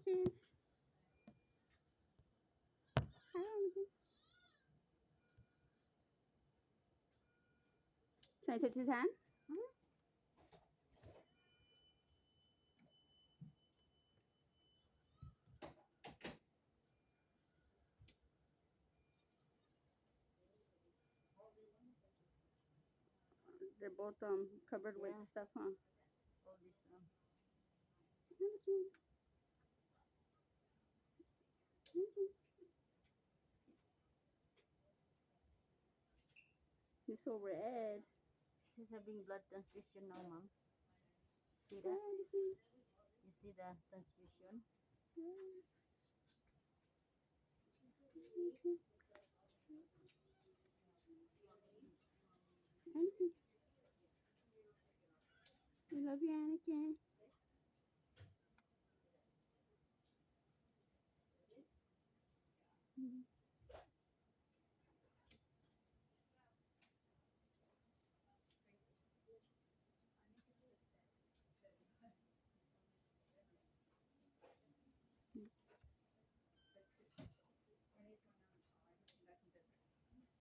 Anakin. Hi, Anakin. Can I touch his hand? They're both covered with stuff, huh? All this. Anakin. Anakin. He's so red. She's having blood transfusion now, mom. See Hi, that? Anakin. You see the transfusion? Anakin. Anakin. I love you, Anakin.